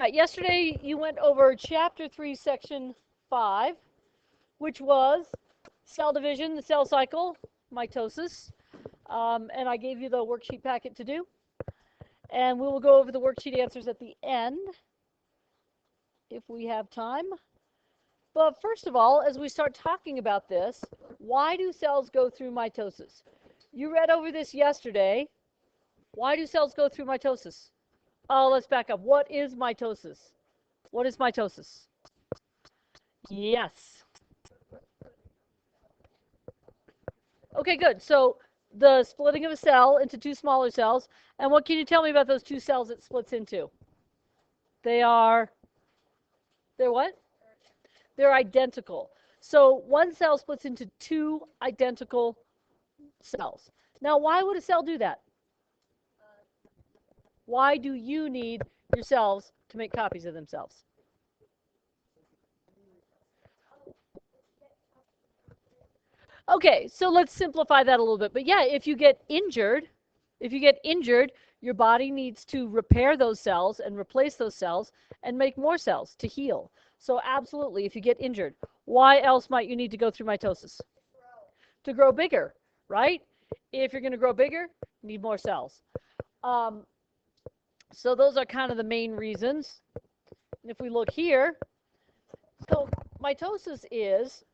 Right, yesterday you went over Chapter 3, Section 5, which was cell division, the cell cycle, mitosis, and I gave you the worksheet packet to do. And we will go over the worksheet answers at the end, if we have time. But first of all, as we start talking about this, why do cells go through mitosis? You read over this yesterday. Why do cells go through mitosis? Oh, let's back up. What is mitosis? What is mitosis? Yes. Okay, good. So the splitting of a cell into two smaller cells. And what can you tell me about those two cells it splits into? They're what? They're identical. So one cell splits into two identical cells. Now, why would a cell do that? Why do you need your cells to make copies of themselves? Okay, so let's simplify that a little bit. But yeah, if you get injured, your body needs to repair those cells and replace those cells and make more cells to heal. So absolutely, if you get injured, why else might you need to go through mitosis? To grow bigger, right? If you're going to grow bigger, you need more cells. So those are kind of the main reasons. And if we look here, so mitosis is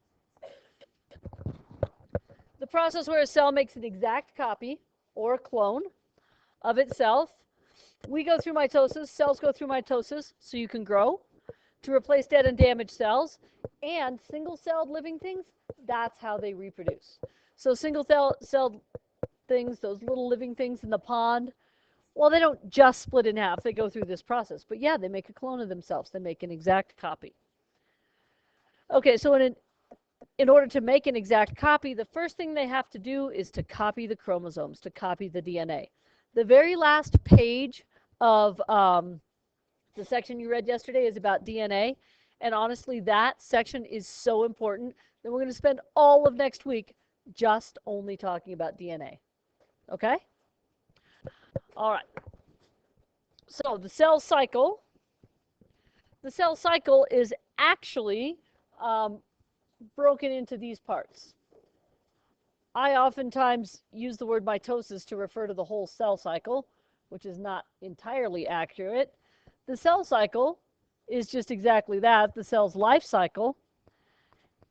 the process where a cell makes an exact copy or a clone of itself. We go through mitosis, cells go through mitosis so you can grow, to replace dead and damaged cells, and single-celled living things, that's how they reproduce. So single-celled things, those little living things in the pond, well, they don't just split in half, they go through this process. But yeah, they make a clone of themselves, they make an exact copy. Okay, so in order to make an exact copy, the first thing they have to do is to copy the chromosomes, to copy the DNA. The very last page of the section you read yesterday is about DNA. And honestly, that section is so important that we're going to spend all of next week just only talking about DNA. Okay? All right. So the cell cycle is actually broken into these parts. I oftentimes use the word mitosis to refer to the whole cell cycle, which is not entirely accurate. The cell cycle is just exactly that, the cell's life cycle.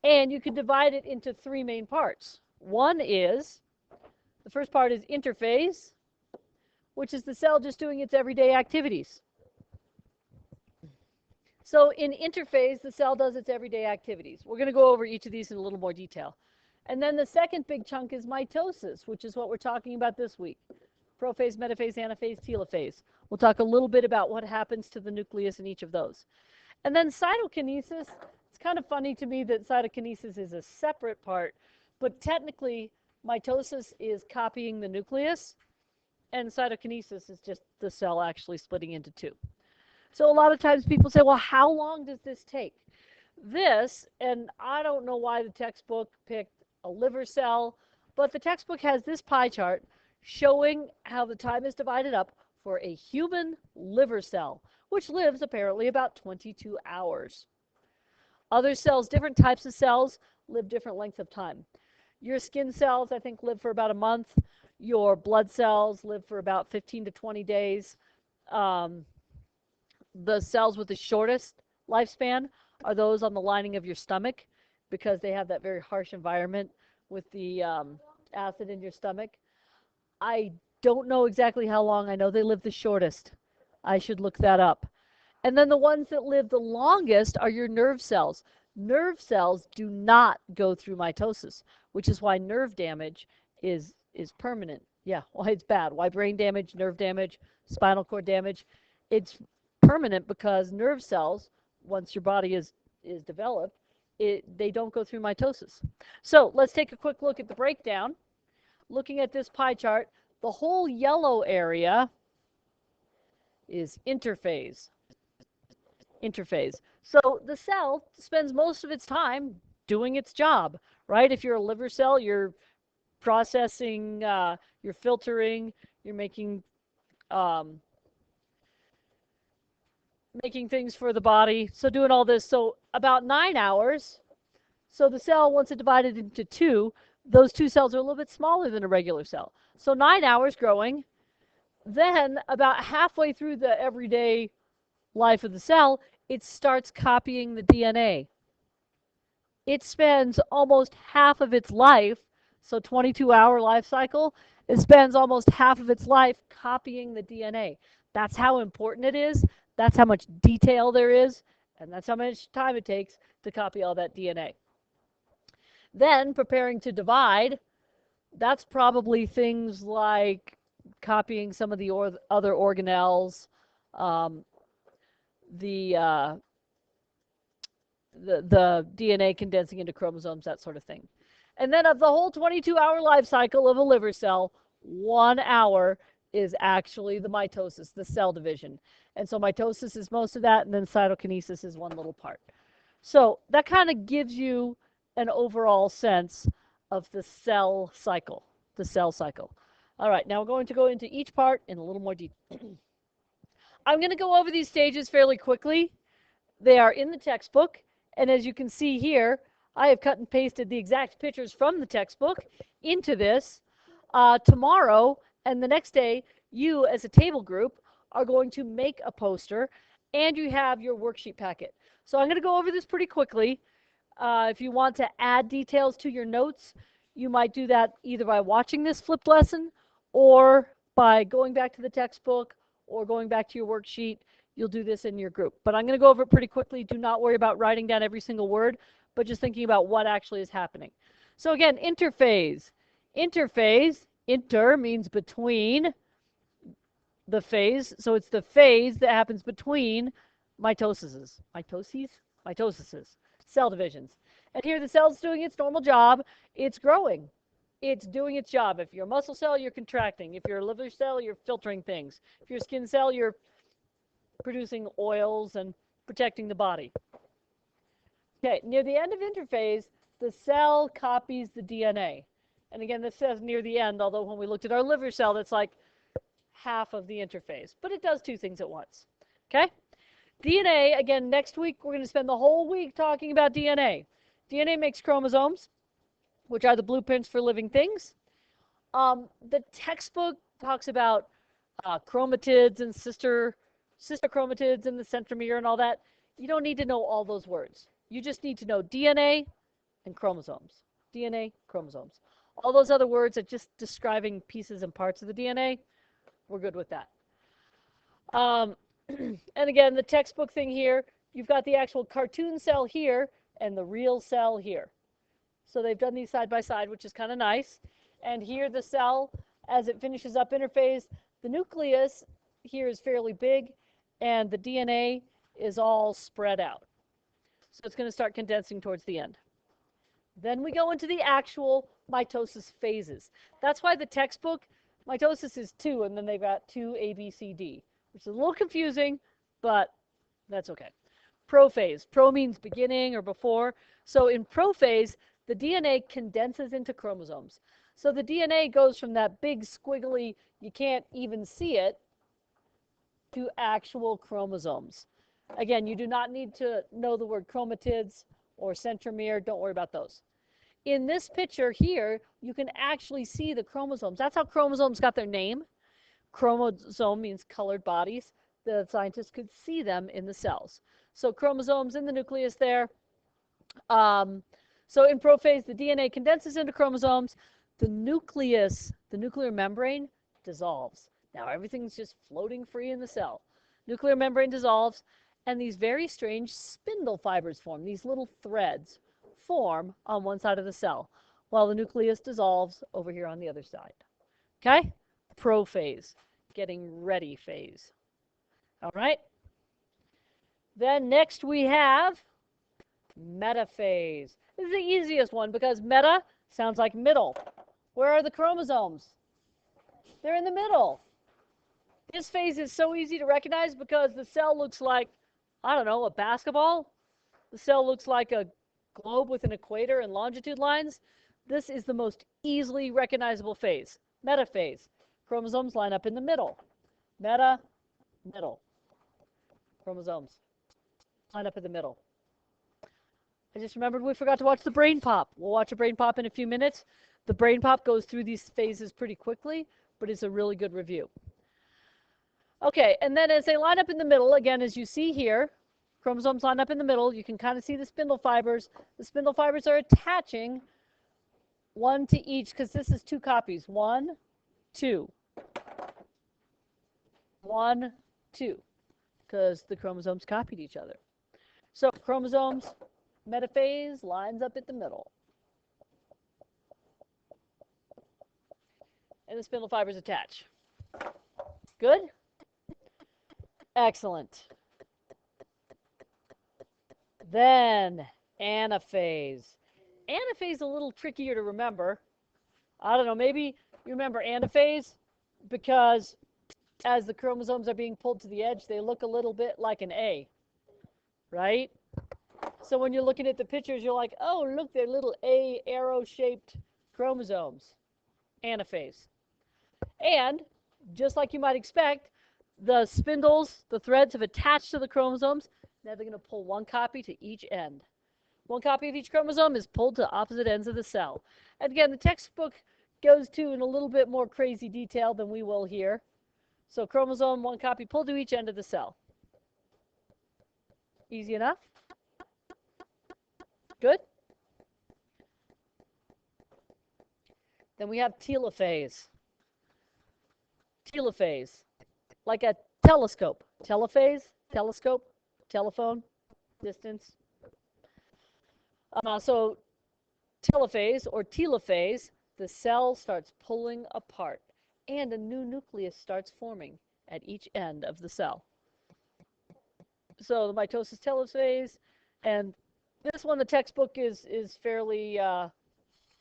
And you can divide it into three main parts. The first part is interphase, which is the cell just doing its everyday activities. So in interphase, the cell does its everyday activities. We're going to go over each of these in a little more detail. And then the second big chunk is mitosis, which is what we're talking about this week. Prophase, metaphase, anaphase, telophase. We'll talk a little bit about what happens to the nucleus in each of those. And then cytokinesis, it's kind of funny to me that cytokinesis is a separate part, but technically mitosis is copying the nucleus, and cytokinesis is just the cell actually splitting into two. So a lot of times people say, well, how long does this take? This, and I don't know why the textbook picked a liver cell, but the textbook has this pie chart showing how the time is divided up for a human liver cell, which lives apparently about 22 hours. Other cells, different types of cells, live different lengths of time. Your skin cells, I think, live for about a month. Your blood cells live for about 15 to 20 days. The cells with the shortest lifespan are those on the lining of your stomach because they have that very harsh environment with the acid in your stomach. I don't know exactly how long. I know they live the shortest. I should look that up. And then the ones that live the longest are your nerve cells. Nerve cells do not go through mitosis, which is why nerve damage is permanent. Yeah, why it's bad. Why brain damage, nerve damage, spinal cord damage. It's permanent because nerve cells, once your body is developed, they don't go through mitosis. So let's take a quick look at the breakdown. Looking at this pie chart, the whole yellow area is interphase. So the cell spends most of its time doing its job, right? If you're a liver cell, you're processing, you're filtering, you're making making things for the body. So doing all this. So about 9 hours. So the cell, once it divided into two, those two cells are a little bit smaller than a regular cell. So 9 hours growing. Then about halfway through the everyday life of the cell, it starts copying the DNA. It spends almost half of its life, so 22-hour life cycle, it spends almost half of its life copying the DNA. That's how important it is. That's how much detail there is. And that's how much time it takes to copy all that DNA. Then preparing to divide, that's probably things like copying some of the other organelles, um, the DNA condensing into chromosomes, that sort of thing. And then of the whole 22-hour life cycle of a liver cell, 1 hour is actually the mitosis, the cell division. And so mitosis is most of that, and then cytokinesis is one little part. So that kind of gives you an overall sense of the cell cycle, the cell cycle. All right, now we're going to go into each part in a little more detail. I'm going to go over these stages fairly quickly. They are in the textbook, and as you can see here, I have cut and pasted the exact pictures from the textbook into this. Tomorrow and the next day, you as a table group are going to make a poster, and you have your worksheet packet. So I'm going to go over this pretty quickly. If you want to add details to your notes, you might do that either by watching this flipped lesson or by going back to the textbook or going back to your worksheet. You'll do this in your group. But I'm going to go over it pretty quickly. Do not worry about writing down every single word, but just thinking about what actually is happening. So again, interphase. Interphase, inter means between the phase. So it's the phase that happens between mitoses. Mitoses. Cell divisions. And here the cell's doing its normal job. It's growing. It's doing its job. If you're a muscle cell, you're contracting. If you're a liver cell, you're filtering things. If you're a skin cell, you're producing oils and protecting the body. Okay, near the end of interphase, the cell copies the DNA. And again, this says near the end, although when we looked at our liver cell, that's like half of the interphase. But it does two things at once. Okay? DNA, again, next week, we're going to spend the whole week talking about DNA. DNA makes chromosomes, which are the blueprints for living things. The textbook talks about chromatids and sister chromatids and the centromere and all that. You don't need to know all those words. You just need to know DNA and chromosomes. DNA, chromosomes. All those other words are just describing pieces and parts of the DNA. We're good with that. And again, the textbook thing here, you've got the actual cartoon cell here and the real cell here. So they've done these side by side, which is kind of nice. And here the cell, as it finishes up interphase, the nucleus here is fairly big, and the DNA is all spread out. So it's going to start condensing towards the end. Then we go into the actual mitosis phases. That's why the textbook, mitosis is 2, and then they've got 2 A, B, C, D, which is a little confusing, but that's okay. Prophase. Pro means beginning or before. So in prophase, the DNA condenses into chromosomes. So the DNA goes from that big squiggly, you can't even see it, to actual chromosomes. Again, you do not need to know the word chromatids or centromere. Don't worry about those. In this picture here, you can actually see the chromosomes. That's how chromosomes got their name. Chromosome means colored bodies. The scientists could see them in the cells. So chromosomes in the nucleus there. So in prophase, the DNA condenses into chromosomes. The nucleus, the nuclear membrane, dissolves. Now everything's just floating free in the cell. Nuclear membrane dissolves, and these very strange spindle fibers form. These little threads form on one side of the cell, while the nucleus dissolves over here on the other side. Okay? Prophase, getting ready phase. All right? Then next we have metaphase. This is the easiest one because meta sounds like middle. Where are the chromosomes? They're in the middle. This phase is so easy to recognize because the cell looks like, I don't know, a basketball. The cell looks like a globe with an equator and longitude lines. This is the most easily recognizable phase, metaphase. Chromosomes line up in the middle. Meta, middle. chromosomes line up in the middle. I just remembered we forgot to watch the brain pop. We'll watch a brain pop in a few minutes. The brain pop goes through these phases pretty quickly, but it's a really good review. Okay, and then as they line up in the middle, again, as you see here, chromosomes line up in the middle. You can kind of see the spindle fibers. The spindle fibers are attaching one to each because this is 2 copies. 1, 2. 1, 2, because the chromosomes copied each other. So chromosomes, metaphase lines up at the middle. And the spindle fibers attach. Good? Excellent. Then anaphase. Anaphase is a little trickier to remember. I don't know, maybe you remember anaphase because as the chromosomes are being pulled to the edge, they look a little bit like an A, right? So when you're looking at the pictures, you're like, oh, look, they're little A arrow-shaped chromosomes. Anaphase. And just like you might expect, the spindles, the threads have attached to the chromosomes. Now they're going to pull 1 copy to each end. 1 copy of each chromosome is pulled to opposite ends of the cell. And again, the textbook goes to in a little bit more crazy detail than we will here. So chromosome, 1 copy pulled to each end of the cell. Easy enough? Good? Then we have telophase. Telophase, like a telescope. Telophase, telescope, telephone, distance. So telophase or telophase, the cell starts pulling apart and a new nucleus starts forming at each end of the cell. So the mitosis telophase, and this one, the textbook is fairly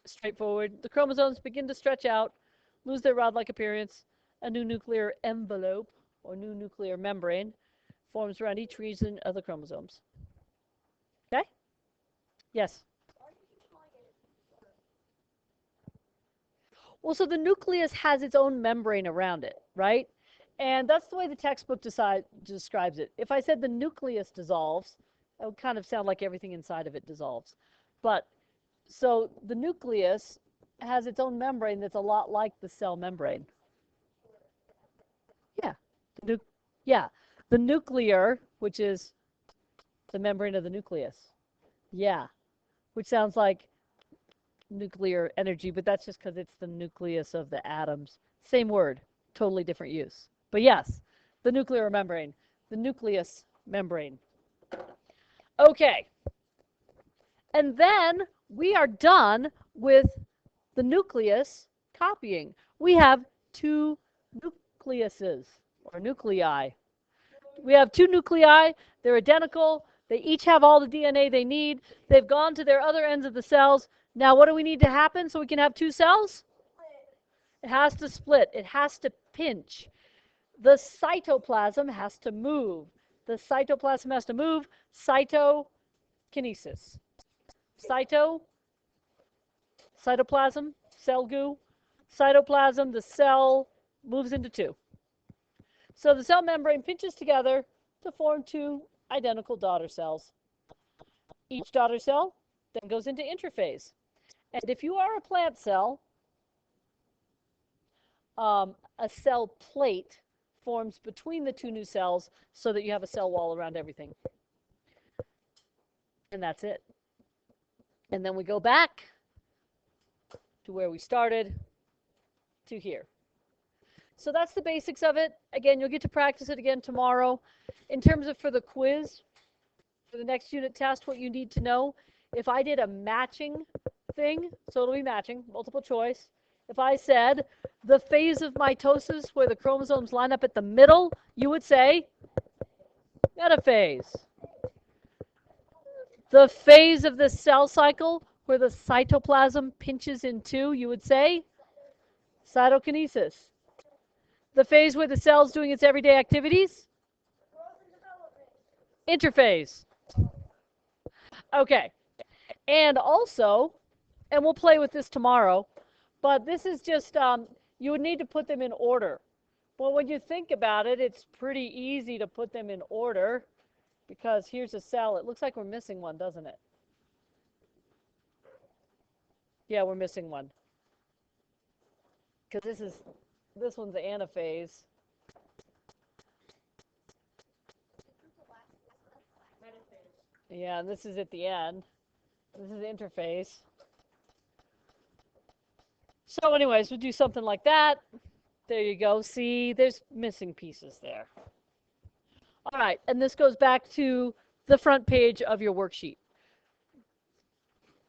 straightforward. The chromosomes begin to stretch out, lose their rod-like appearance. A new nuclear envelope or new nuclear membrane forms around each region of the chromosomes. Okay? Yes? Well, so the nucleus has its own membrane around it, right? And that's the way the textbook describes it. If I said the nucleus dissolves, it would kind of sound like everything inside of it dissolves. But so the nucleus has its own membrane that's a lot like the cell membrane. Yeah, the nuclear, which is the membrane of the nucleus. Yeah, which sounds like nuclear energy, but that's just because it's the nucleus of the atoms. Same word, totally different use. But yes, the nuclear membrane, the nucleus membrane. Okay, and then we are done with the nucleus copying. We have 2 nucleuses or nuclei. We have 2 nuclei. They're identical. They each have all the DNA they need. They've gone to their other ends of the cells. Now, what do we need to happen so we can have 2 cells? It has to split. It has to pinch. The cytoplasm has to move. The cytoplasm has to move. Cytokinesis. Cytoplasm, cell goo. Cytoplasm, the cell moves into 2. So the cell membrane pinches together to form 2 identical daughter cells. Each daughter cell then goes into interphase. And if you are a plant cell, a cell plate forms between the 2 new cells so that you have a cell wall around everything. And that's it. And then we go back to where we started, to here. So that's the basics of it. Again, you'll get to practice it again tomorrow. In terms of for the quiz, for the next unit test, what you need to know, if I did a matching thing, so it'll be matching, multiple choice. If I said the phase of mitosis where the chromosomes line up at the middle, you would say metaphase. The phase of the cell cycle where the cytoplasm pinches in 2, you would say cytokinesis. The phase where the cell's doing its everyday activities? Interphase. Okay. And also, and we'll play with this tomorrow, but this is just, you would need to put them in order. Well, when you think about it, it's pretty easy to put them in order. because here's a cell. It looks like we're missing one, doesn't it? Yeah, we're missing one. Because this one's the anaphase. Yeah, and this is at the end. This is interphase. So anyways, we'll do something like that. There you go. See, there's missing pieces there. All right, and this goes back to the front page of your worksheet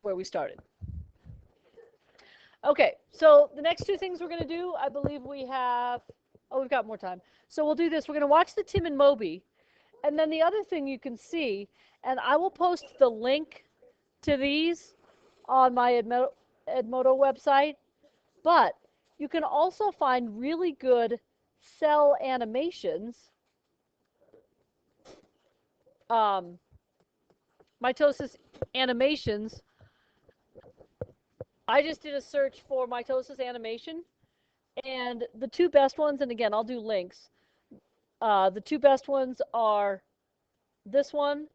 where we started. Okay, so the next two things we're going to do, I believe we have, oh, we've got more time. So we'll do this. We're going to watch the Tim and Moby. And then the other thing you can see, and I will post the link to these on my Edmodo website, but you can also find really good cell animations, mitosis animations. I just did a search for mitosis animation, and the two best ones, and again, I'll do links. The two best ones are this one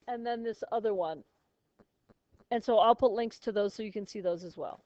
and then this other one. And so I'll put links to those so you can see those as well.